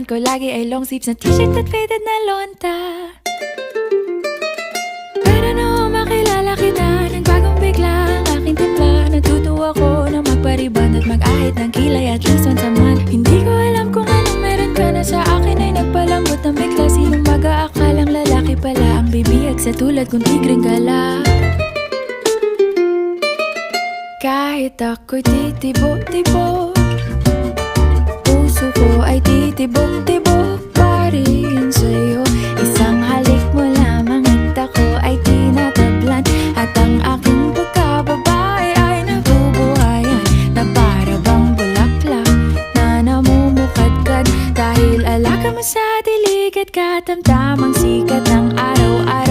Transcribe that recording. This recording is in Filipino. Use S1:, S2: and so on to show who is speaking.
S1: Suot ko lagi ay long sleeves na t-shirt at faded na lonta. Para na makilala kita, nagbagong bigla ang aking timpla. Natutuwa ko na magpariban at mag-ahit ng kilay at least once a month. Hindi ko alam kung anong meron ka na sa akin ay nagpalambot ng bigla. Sinong mag-aakalang lalaki pala ang bibiyag sa tulad kong tigring gala. Kahit ako'y titibo-tibo, puso ko ay titibok-tibok pa rin sa'yo. Isang halik mo lamang at ako ay tinatablan, at ang aking pagkababae ay nabubuhayan na para bang bulaklak na namumukadkad. Dahil alaga mo sa dilig at katamtamang sikat ng araw-araw.